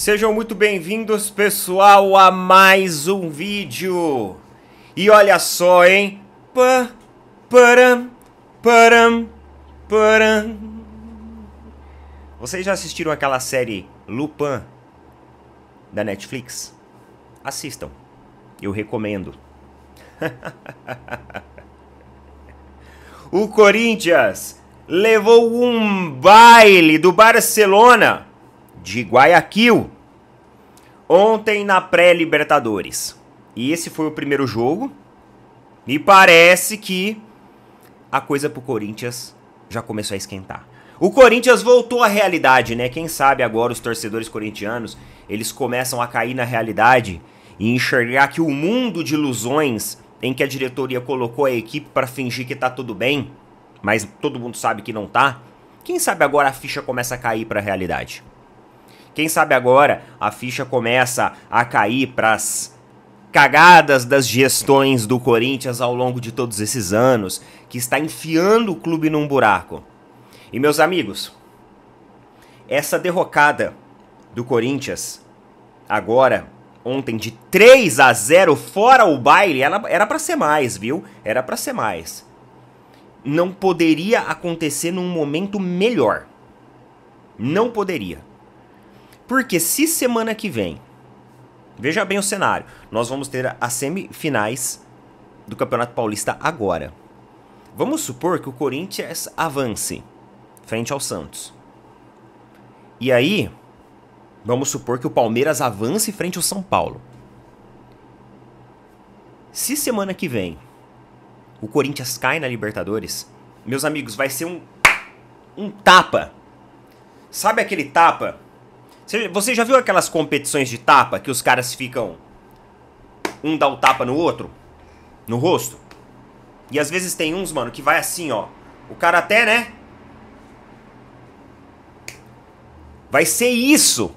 Sejam muito bem-vindos, pessoal, a mais um vídeo. E olha só, hein? Vocês já assistiram aquela série Lupin da Netflix? Assistam. Eu recomendo. O Corinthians levou um baile do Barcelona de Guayaquil ontem na pré-Libertadores. E esse foi o primeiro jogo. E parece que a coisa pro Corinthians já começou a esquentar. O Corinthians voltou à realidade, né? Quem sabe agora os torcedores corintianos, eles começam a cair na realidade e enxergar que o mundo de ilusões em que a diretoria colocou a equipe para fingir que tá tudo bem, mas todo mundo sabe que não tá. Quem sabe agora a ficha começa a cair para a realidade? Quem sabe agora a ficha começa a cair para as cagadas das gestões do Corinthians ao longo de todos esses anos, que está enfiando o clube num buraco. E meus amigos, essa derrocada do Corinthians, agora, ontem de 3-0 fora o baile, era pra ser mais, viu? Era pra ser mais. Não poderia acontecer num momento melhor. Não poderia. Porque se semana que vem, veja bem o cenário, nós vamos ter as semifinais do Campeonato Paulista agora. Vamos supor que o Corinthians avance frente ao Santos. E aí, vamos supor que o Palmeiras avance frente ao São Paulo. Se semana que vem o Corinthians cai na Libertadores, meus amigos, vai ser um tapa. Sabe aquele tapa? Você já viu aquelas competições de tapa que os caras ficam... Um dá o tapa no outro, no rosto? E às vezes tem uns, mano, que vai assim, ó. O cara até, né? Vai ser isso.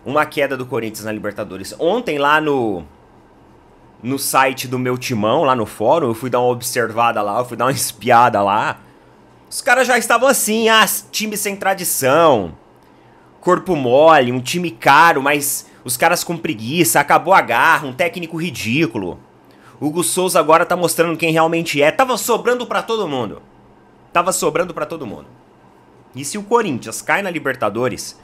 Uma queda do Corinthians na Libertadores. Ontem lá no site do meu timão, lá no fórum, eu fui dar uma observada lá, eu fui dar uma espiada lá. Os caras já estavam assim, time sem tradição, corpo mole, um time caro, mas os caras com preguiça, acabou a garra, um técnico ridículo. Hugo Souza agora tá mostrando quem realmente é. Tava sobrando pra todo mundo. Tava sobrando pra todo mundo. E se o Corinthians cai na Libertadores...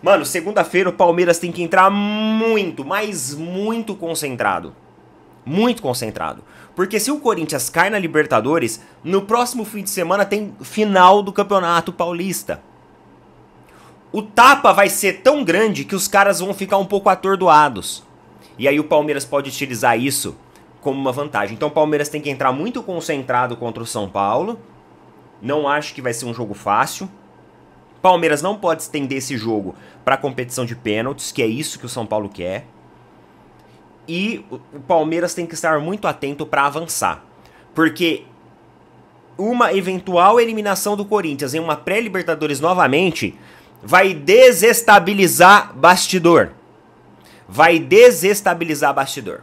Mano, segunda-feira o Palmeiras tem que entrar muito, mas muito concentrado. Muito concentrado. Porque se o Corinthians cai na Libertadores, no próximo fim de semana tem final do Campeonato Paulista. O tapa vai ser tão grande que os caras vão ficar um pouco atordoados. E aí o Palmeiras pode utilizar isso como uma vantagem. Então o Palmeiras tem que entrar muito concentrado contra o São Paulo. Não acho que vai ser um jogo fácil. Palmeiras não pode estender esse jogo para a competição de pênaltis, que é isso que o São Paulo quer. E o Palmeiras tem que estar muito atento para avançar. Porque uma eventual eliminação do Corinthians em uma pré-Libertadores novamente vai desestabilizar bastidor. Vai desestabilizar bastidor.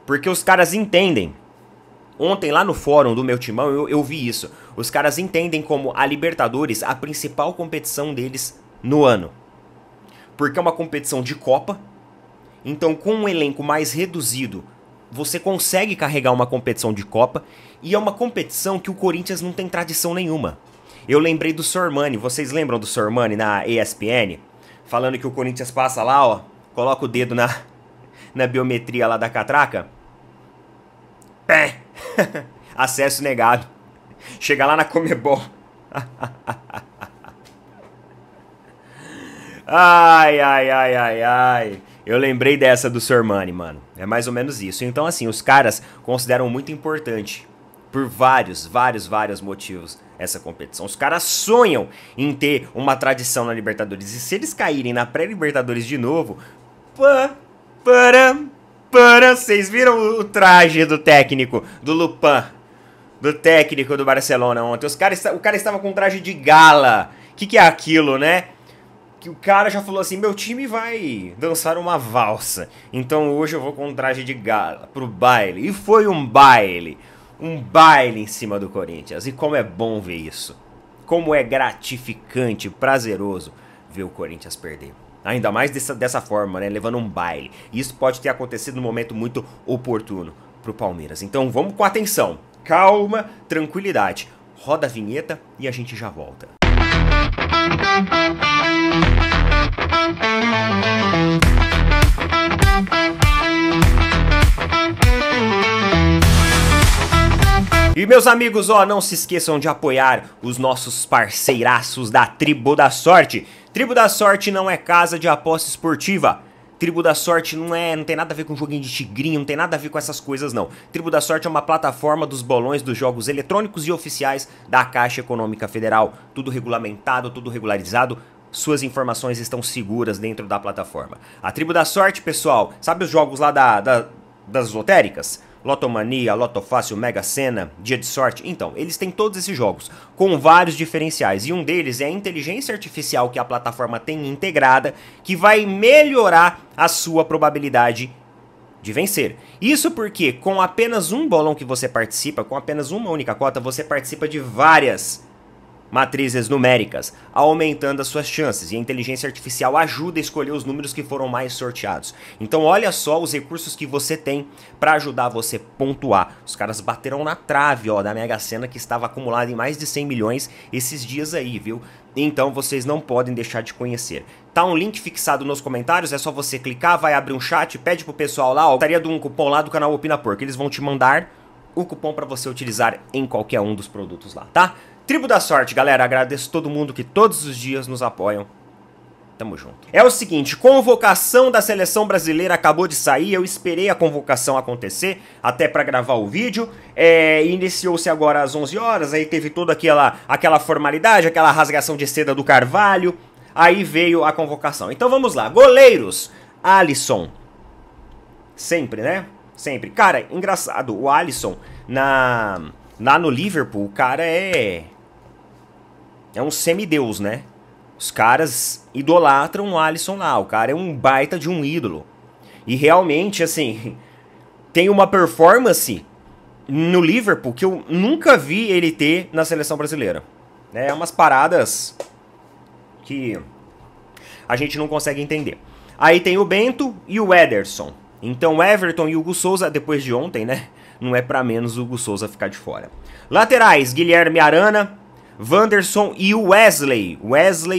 Porque os caras entendem. Ontem lá no fórum do meu timão eu vi isso. Os caras entendem como a Libertadores a principal competição deles no ano. Porque é uma competição de Copa. Então com um elenco mais reduzido, você consegue carregar uma competição de Copa. E é uma competição que o Corinthians não tem tradição nenhuma. Eu lembrei do Sormani. Vocês lembram do Sormani na ESPN? Falando que o Corinthians passa lá, ó. Coloca o dedo na biometria lá da catraca. Pé! Acesso negado. Chega lá na Comebol. Ai. Eu lembrei dessa do Sormani, mano. É mais ou menos isso. Então, assim, os caras consideram muito importante, por vários motivos, essa competição. Os caras sonham em ter uma tradição na Libertadores. E se eles caírem na pré-Libertadores de novo... Vocês viram o traje do técnico, do Lupin, do técnico do Barcelona ontem? O cara estava com um traje de gala. Que é aquilo, né? Que o cara já falou assim, meu time vai dançar uma valsa. Então hoje eu vou com um traje de gala pro baile. E foi um baile em cima do Corinthians. E como é bom ver isso. Como é gratificante, prazeroso ver o Corinthians perder. Ainda mais dessa forma, né? Levando um baile. Isso pode ter acontecido num momento muito oportuno pro Palmeiras. Então vamos com atenção. Calma, tranquilidade. Roda a vinheta e a gente já volta. E meus amigos, ó, não se esqueçam de apoiar os nossos parceiraços da Tribo da Sorte. Tribo da Sorte não é casa de aposta esportiva. Tribo da Sorte não tem nada a ver com joguinho de tigrinho, não tem nada a ver com essas coisas não. Tribo da Sorte é uma plataforma dos bolões dos jogos eletrônicos e oficiais da Caixa Econômica Federal. Tudo regulamentado, tudo regularizado. Suas informações estão seguras dentro da plataforma. A Tribo da Sorte, pessoal, sabe os jogos lá das lotéricas? Lotomania, Lotofácil, Mega Sena, Dia de Sorte. Então, eles têm todos esses jogos, com vários diferenciais. E um deles é a inteligência artificial que a plataforma tem integrada, que vai melhorar a sua probabilidade de vencer. Isso porque, com apenas um bolão que você participa, com apenas uma única cota, você participa de várias matrizes numéricas, aumentando as suas chances, e a inteligência artificial ajuda a escolher os números que foram mais sorteados. Então olha só os recursos que você tem para ajudar você a pontuar. Os caras bateram na trave, ó, da Mega Sena, que estava acumulada em mais de 100 milhões esses dias aí, viu? Então vocês não podem deixar de conhecer. Tá um link fixado nos comentários, é só você clicar, vai abrir um chat, pede pro pessoal lá, ó, gostaria de um cupom lá do canal Opina Porco, eles vão te mandar o cupom para você utilizar em qualquer um dos produtos lá, tá? Tribo da Sorte, galera, agradeço todo mundo que todos os dias nos apoiam. Tamo junto. É o seguinte, convocação da seleção brasileira acabou de sair, eu esperei a convocação acontecer, até pra gravar o vídeo. Iniciou-se agora às 11 horas, aí teve toda aquela formalidade, aquela rasgação de seda do Carvalho, aí veio a convocação. Então vamos lá, goleiros, Alisson. Sempre, né? Sempre. Cara, engraçado, o Alisson, lá no Liverpool, o cara é um semideus, né? Os caras idolatram o Alisson lá, o cara é um baita de um ídolo. E realmente, assim, tem uma performance no Liverpool que eu nunca vi ele ter na seleção brasileira. É umas paradas que a gente não consegue entender. Aí tem o Bento e o Ederson. Então o Everton e o Hugo Souza, depois de ontem, né? Não é pra menos o Hugo Souza ficar de fora. Laterais, Guilherme Arana, Wanderson e o Wesley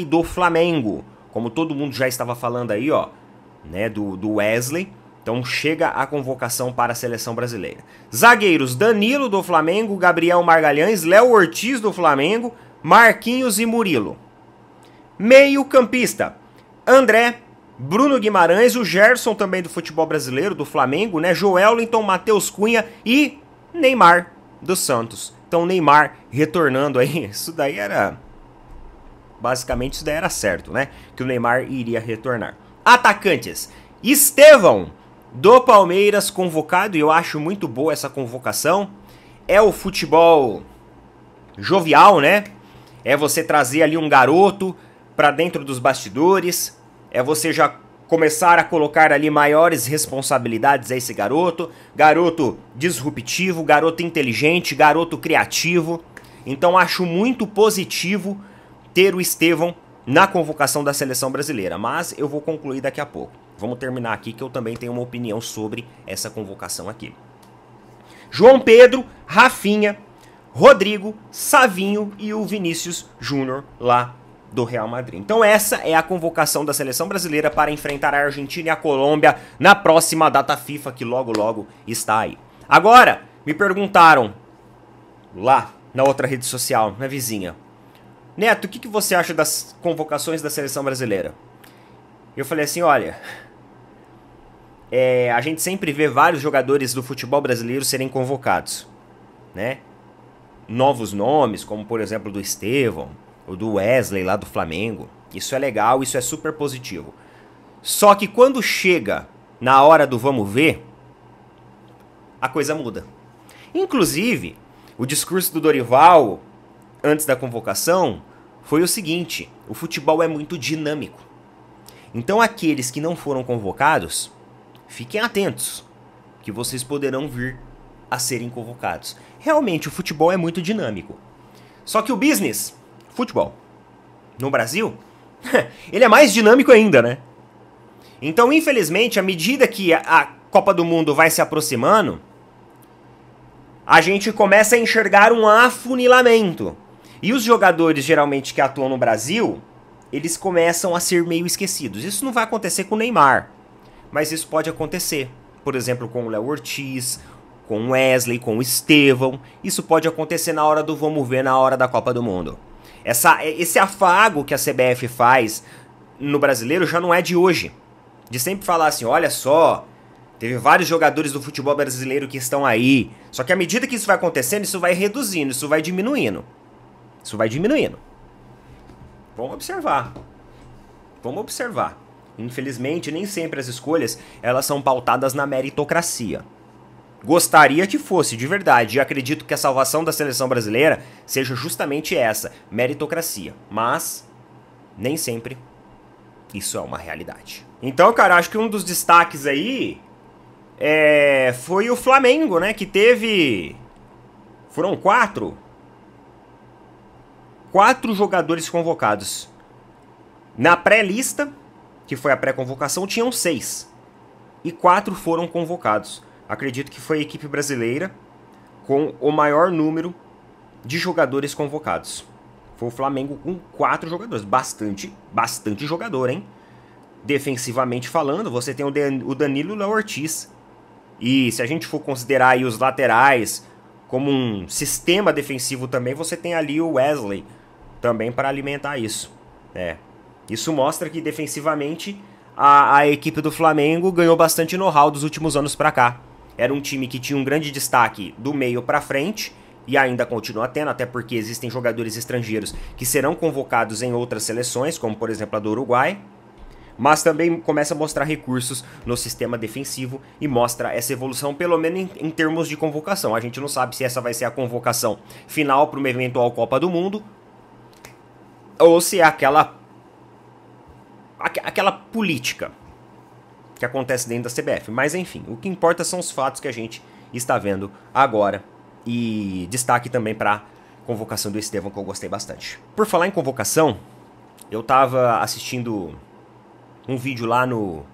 do Flamengo. Como todo mundo já estava falando aí, ó, né, do Wesley. Então chega a convocação para a seleção brasileira. Zagueiros, Danilo do Flamengo, Gabriel Magalhães, Léo Ortiz do Flamengo, Marquinhos e Murilo. Meio campista, André, Bruno Guimarães, o Gerson também do futebol brasileiro, do Flamengo, né? Joelinton, Matheus Cunha e Neymar do Santos. Então Neymar retornando aí, isso daí era... Basicamente isso daí era certo, né? Que o Neymar iria retornar. Atacantes, Estevão do Palmeiras convocado, e eu acho muito boa essa convocação. É o futebol jovial, né? É você trazer ali um garoto para dentro dos bastidores. É você já começar a colocar ali maiores responsabilidades a esse garoto. Garoto disruptivo, garoto inteligente, garoto criativo. Então acho muito positivo ter o Estevão na convocação da seleção brasileira. Mas eu vou concluir daqui a pouco. Vamos terminar aqui que eu também tenho uma opinião sobre essa convocação aqui. João Pedro, Rafinha, Rodrigo, Savinho e o Vinícius Júnior lá do Real Madrid. Então essa é a convocação da seleção brasileira para enfrentar a Argentina e a Colômbia na próxima data FIFA, que logo logo está aí. Agora, me perguntaram lá na outra rede social, na vizinha: Neto, o que você acha das convocações da seleção brasileira? Eu falei assim, olha, a gente sempre vê vários jogadores do futebol brasileiro serem convocados, né? Novos nomes, como por exemplo do Estevão, o do Wesley lá do Flamengo. Isso é legal, isso é super positivo. Só que quando chega na hora do vamos ver, a coisa muda. Inclusive, o discurso do Dorival antes da convocação foi o seguinte: o futebol é muito dinâmico. Então aqueles que não foram convocados, fiquem atentos, que vocês poderão vir a serem convocados. Realmente o futebol é muito dinâmico. Só que o business, futebol, no Brasil, ele é mais dinâmico ainda, né? Então, infelizmente, à medida que a Copa do Mundo vai se aproximando, a gente começa a enxergar um afunilamento. E os jogadores, geralmente, que atuam no Brasil, eles começam a ser meio esquecidos. Isso não vai acontecer com o Neymar, mas isso pode acontecer. Por exemplo, com o Léo Ortiz, com o Wesley, com o Estevão. Isso pode acontecer na hora do vamos ver, na hora da Copa do Mundo. Esse afago que a CBF faz no brasileiro já não é de hoje. De sempre falar assim, olha só, teve vários jogadores do futebol brasileiro que estão aí. Só que à medida que isso vai acontecendo, isso vai reduzindo, isso vai diminuindo. Isso vai diminuindo. Vamos observar. Vamos observar. Infelizmente, nem sempre as escolhas elas são pautadas na meritocracia. Gostaria que fosse, de verdade, e acredito que a salvação da seleção brasileira seja justamente essa, meritocracia. Mas, nem sempre, isso é uma realidade. Então, cara, acho que um dos destaques aí foi o Flamengo, né, que teve... Foram 4 jogadores convocados. Na pré-lista, que foi a pré-convocação, tinham 6. E 4 foram convocados. Acredito que foi a equipe brasileira com o maior número de jogadores convocados. Foi o Flamengo com 4 jogadores. Bastante jogador, hein? Defensivamente falando, você tem o Danilo e o Léo Ortiz. E se a gente for considerar aí os laterais como um sistema defensivo também, você tem ali o Wesley também para alimentar isso. Isso mostra que defensivamente a equipe do Flamengo ganhou bastante know-how dos últimos anos para cá. Era um time que tinha um grande destaque do meio para frente e ainda continua tendo, até porque existem jogadores estrangeiros que serão convocados em outras seleções, como por exemplo a do Uruguai, mas também começa a mostrar recursos no sistema defensivo e mostra essa evolução, pelo menos em termos de convocação. A gente não sabe se essa vai ser a convocação final para uma eventual Copa do Mundo ou se é aquela política que acontece dentro da CBF. Mas enfim, o que importa são os fatos que a gente está vendo agora. E destaque também para a convocação do Estevão, que eu gostei bastante. Por falar em convocação, eu estava assistindo um vídeo lá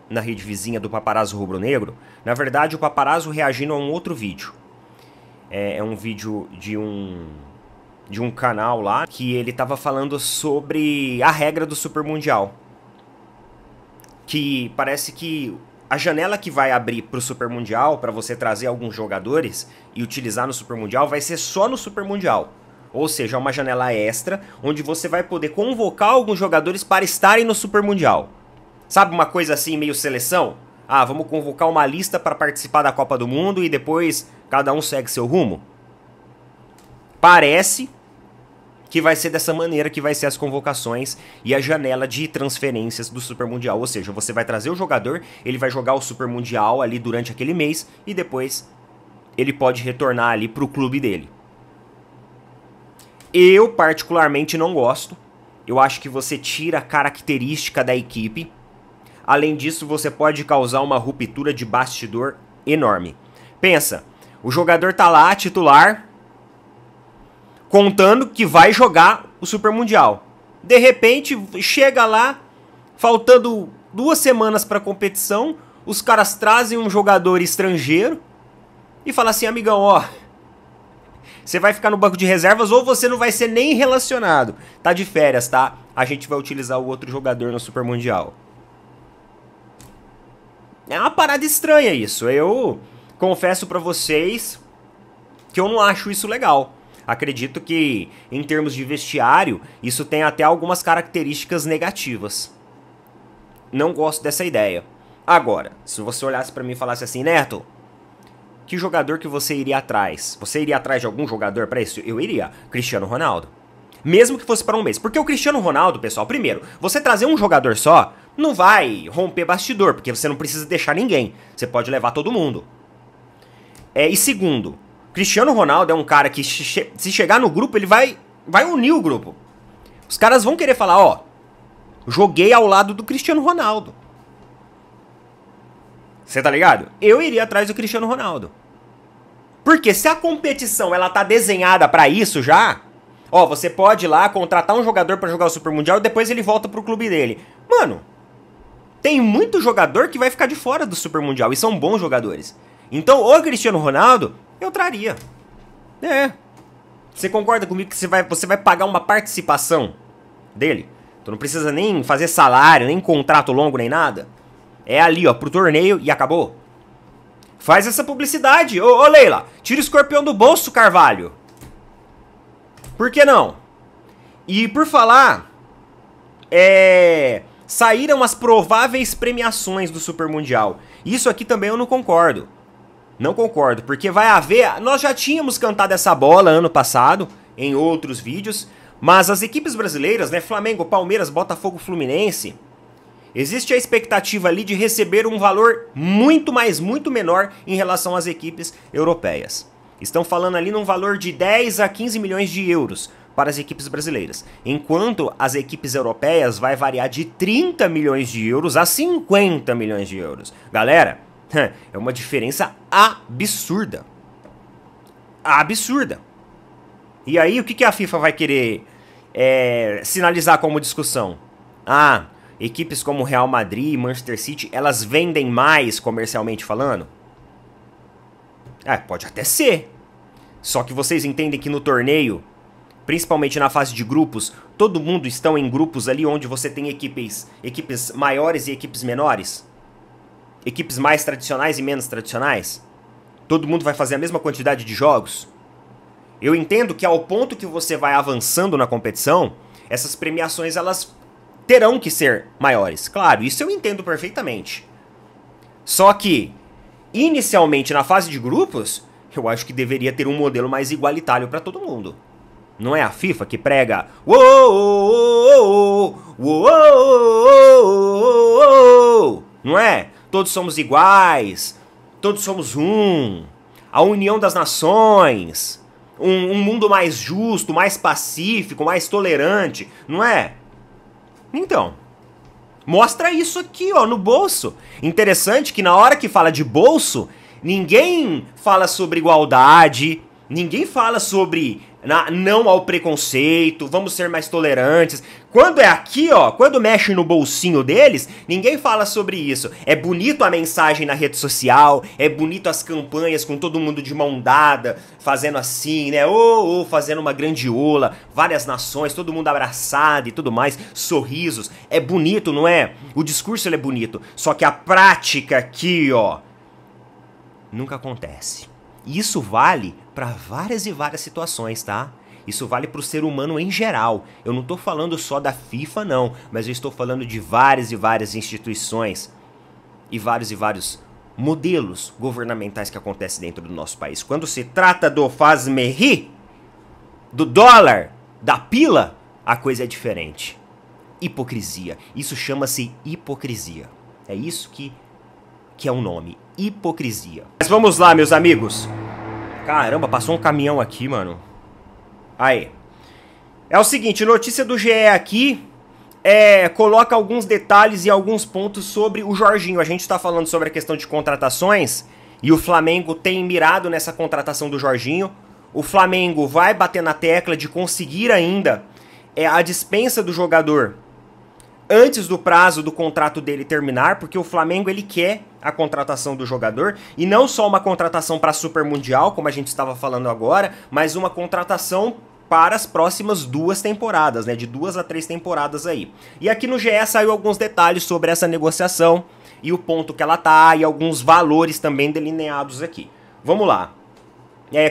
na rede vizinha do Paparazzo Rubro Negro. Na verdade, o Paparazzo reagindo a um outro vídeo. É um vídeo de um canal lá que ele estava falando sobre a regra do Super Mundial. Que parece que a janela que vai abrir para o Super Mundial, para você trazer alguns jogadores e utilizar no Super Mundial, vai ser só no Super Mundial. Ou seja, uma janela extra, onde você vai poder convocar alguns jogadores para estarem no Super Mundial. Sabe uma coisa assim, meio seleção? Ah, vamos convocar uma lista para participar da Copa do Mundo e depois cada um segue seu rumo? Parece que vai ser dessa maneira que vai ser as convocações e a janela de transferências do Super Mundial. Ou seja, você vai trazer o jogador, ele vai jogar o Super Mundial ali durante aquele mês e depois ele pode retornar ali pro clube dele. Eu particularmente não gosto. Eu acho que você tira a característica da equipe. Além disso, você pode causar uma ruptura de bastidor enorme. Pensa, o jogador tá lá, titular, contando que vai jogar o Super Mundial. De repente, chega lá, faltando 2 semanas para a competição, os caras trazem um jogador estrangeiro e falam assim, amigão, ó, você vai ficar no banco de reservas ou você não vai ser nem relacionado. Tá de férias, tá? A gente vai utilizar o outro jogador no Super Mundial. É uma parada estranha isso. Eu confesso pra vocês que eu não acho isso legal. Acredito que, em termos de vestiário, isso tem até algumas características negativas. Não gosto dessa ideia. Agora, se você olhasse pra mim e falasse assim, Neto, que jogador que você iria atrás? Você iria atrás de algum jogador pra isso? Eu iria. Cristiano Ronaldo. Mesmo que fosse para um mês. Porque o Cristiano Ronaldo, pessoal, primeiro, você trazer um jogador só, não vai romper bastidor, porque você não precisa deixar ninguém. Você pode levar todo mundo. E segundo, Cristiano Ronaldo é um cara que se chegar no grupo, ele vai unir o grupo. Os caras vão querer falar, ó, joguei ao lado do Cristiano Ronaldo. Você tá ligado? Eu iria atrás do Cristiano Ronaldo. Porque se a competição ela tá desenhada pra isso já, Ó, você pode ir lá contratar um jogador pra jogar o Super Mundial e depois ele volta pro clube dele. Mano, tem muito jogador que vai ficar de fora do Super Mundial e são bons jogadores. Então, o Cristiano Ronaldo, eu traria. É. Você concorda comigo que você vai pagar uma participação dele? Tu não precisa nem fazer salário, nem contrato longo, nem nada. É ali, ó, pro torneio e acabou. Faz essa publicidade. Ô Leila, tira o escorpião do bolso, Carvalho. Por que não? E por falar, saíram as prováveis premiações do Super Mundial. Isso aqui também eu não concordo. Não concordo, porque vai haver... Nós já tínhamos cantado essa bola ano passado, em outros vídeos, mas as equipes brasileiras, né, Flamengo, Palmeiras, Botafogo, Fluminense, existe a expectativa ali de receber um valor muito menor em relação às equipes europeias. Estão falando ali num valor de 10 a 15 milhões de euros para as equipes brasileiras, enquanto as equipes europeias vai variar de 30 milhões de euros a 50 milhões de euros. Galera, é uma diferença absurda. Absurda. E aí, o que a FIFA vai querer sinalizar como discussão? Ah, equipes como Real Madrid e Manchester City, elas vendem mais comercialmente falando? Pode até ser. Só que vocês entendem que no torneio, principalmente na fase de grupos, todo mundo estão em grupos ali onde você tem equipes maiores e equipes menores? Equipes mais tradicionais e menos tradicionais? Todo mundo vai fazer a mesma quantidade de jogos? Eu entendo que ao ponto que você vai avançando na competição, essas premiações elas terão que ser maiores. Claro, isso eu entendo perfeitamente. Só que, inicialmente na fase de grupos, eu acho que deveria ter um modelo mais igualitário para todo mundo. Não é a FIFA que prega não é? Todos somos iguais, todos somos um, a união das nações, um mundo mais justo, mais pacífico, mais tolerante, não é? Então, mostra isso aqui, ó, no bolso. Interessante que na hora que fala de bolso, ninguém fala sobre igualdade, ninguém fala sobre não ao preconceito, vamos ser mais tolerantes. Quando é aqui, ó, quando mexe no bolsinho deles, ninguém fala sobre isso. É bonito a mensagem na rede social, é bonito as campanhas com todo mundo de mão dada, fazendo assim, né, fazendo uma grande ola, várias nações, todo mundo abraçado e tudo mais, sorrisos. É bonito, não é? O discurso ele é bonito, só que a prática aqui, ó, nunca acontece. E isso vale para várias e várias situações, tá? Isso vale para o ser humano em geral. Eu não estou falando só da FIFA, não, mas eu estou falando de várias e várias instituições e vários modelos governamentais que acontecem dentro do nosso país. Quando se trata do faz-me rir, do dólar, da pila, a coisa é diferente. Hipocrisia. Isso chama-se hipocrisia. É isso que é o nome. Hipocrisia. Mas vamos lá, meus amigos. Caramba, passou um caminhão aqui, mano. Aí. É o seguinte, notícia do GE aqui coloca alguns detalhes e alguns pontos sobre o Jorginho. A gente está falando sobre a questão de contratações e o Flamengo tem mirado nessa contratação do Jorginho. O Flamengo vai bater na tecla de conseguir ainda a dispensa do jogador antes do prazo do contrato dele terminar, porque o Flamengo ele quer a contratação do jogador, e não só uma contratação para Super Mundial, como a gente estava falando agora, mas uma contratação para as próximas 2 temporadas, né, de 2 a 3 temporadas aí. E aqui no GE saiu alguns detalhes sobre essa negociação, e o ponto que ela tá, e alguns valores também delineados aqui. Vamos lá.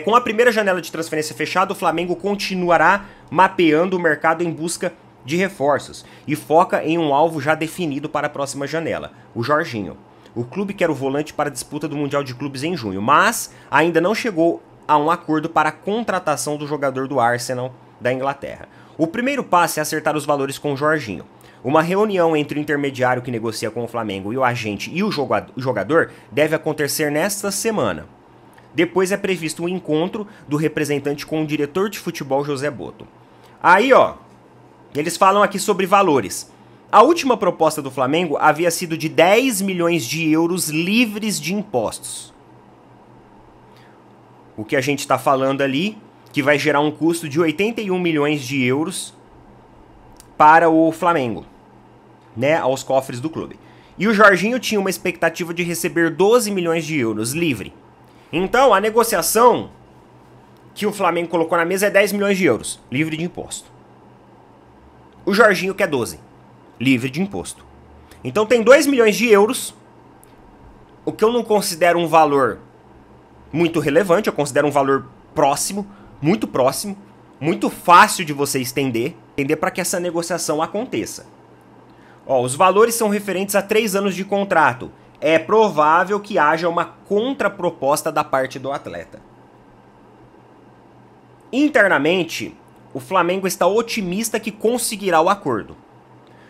Com a primeira janela de transferência fechada, o Flamengo continuará mapeando o mercado em busca de reforços e foca em um alvo já definido para a próxima janela, o Jorginho. O clube quer o volante para a disputa do Mundial de Clubes em junho, mas ainda não chegou a um acordo para a contratação do jogador do Arsenal da Inglaterra. O primeiro passo é acertar os valores com o Jorginho. Uma reunião entre o intermediário que negocia com o Flamengo e o agente e o jogador deve acontecer nesta semana. Depois é previsto um encontro do representante com o diretor de futebol José Boto. Aí, ó, eles falam aqui sobre valores. A última proposta do Flamengo havia sido de 10 milhões de euros livres de impostos. O que a gente está falando ali que vai gerar um custo de 81 milhões de euros para o Flamengo, né, aos cofres do clube. E o Jorginho tinha uma expectativa de receber 12 milhões de euros livre. Então, a negociação que o Flamengo colocou na mesa é 10 milhões de euros, livre de imposto. O Jorginho quer 12, livre de imposto. Então tem 2 milhões de euros, o que eu não considero um valor muito relevante, eu considero um valor próximo, muito fácil de você entender para que essa negociação aconteça. Ó, os valores são referentes a 3 anos de contrato. É provável que haja uma contraproposta da parte do atleta. Internamente, o Flamengo está otimista que conseguirá o acordo.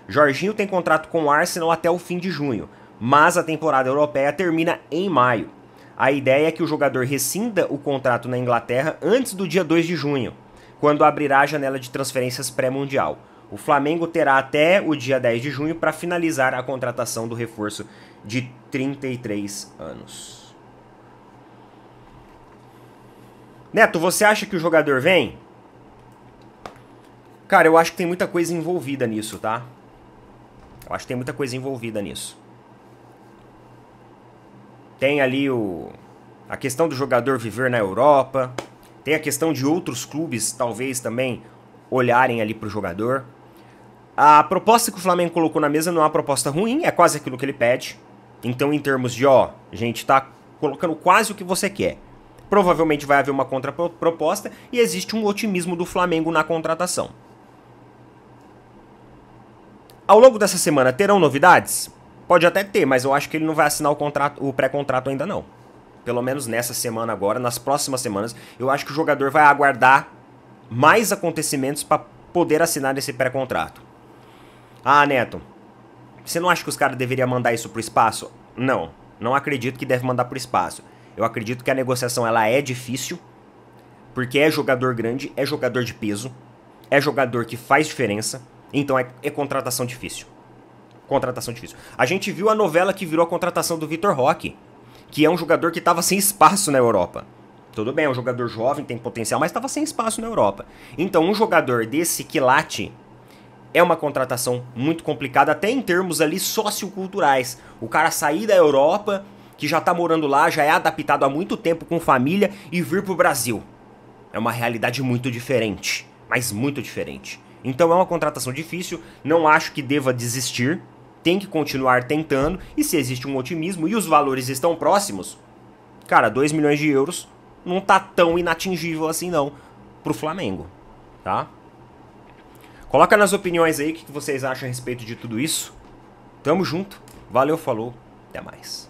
Jorginho tem contrato com o Arsenal até o fim de junho, mas a temporada europeia termina em maio. A ideia é que o jogador rescinda o contrato na Inglaterra antes do dia 2 de junho, quando abrirá a janela de transferências pré-mundial. O Flamengo terá até o dia 10 de junho para finalizar a contratação do reforço de 33 anos. Neto, você acha que o jogador vem? Cara, eu acho que tem muita coisa envolvida nisso, tá? Eu acho que tem muita coisa envolvida nisso. Tem ali a questão do jogador viver na Europa. Tem a questão de outros clubes, talvez, também olharem ali pro jogador. A proposta que o Flamengo colocou na mesa não é uma proposta ruim, é quase aquilo que ele pede. Então, em termos de, ó, a gente tá colocando quase o que você quer. Provavelmente vai haver uma contraproposta e existe um otimismo do Flamengo na contratação. Ao longo dessa semana, terão novidades? Pode até ter, mas eu acho que ele não vai assinar o pré-contrato ainda não. Pelo menos nessa semana agora, nas próximas semanas, eu acho que o jogador vai aguardar mais acontecimentos para poder assinar esse pré-contrato. Ah, Neto, você não acha que os caras deveriam mandar isso pro espaço? Não, não acredito que deve mandar pro espaço. Eu acredito que a negociação ela é difícil, porque é jogador grande, é jogador de peso, é jogador que faz diferença, então é contratação difícil. Contratação difícil. A gente viu a novela que virou a contratação do Vitor Roque, que é um jogador que estava sem espaço na Europa. Tudo bem, é um jogador jovem, tem potencial, mas estava sem espaço na Europa. Então, um jogador desse quilate é uma contratação muito complicada, até em termos ali socioculturais. O cara sair da Europa, que já tá morando lá, já é adaptado há muito tempo com família, e vir pro Brasil. É uma realidade muito diferente, mas muito diferente. Então é uma contratação difícil, não acho que deva desistir, tem que continuar tentando, e se existe um otimismo e os valores estão próximos, cara, 2 milhões de euros não tá tão inatingível assim não pro Flamengo, tá? Coloca nas opiniões aí o que vocês acham a respeito de tudo isso. Tamo junto, valeu, falou, até mais.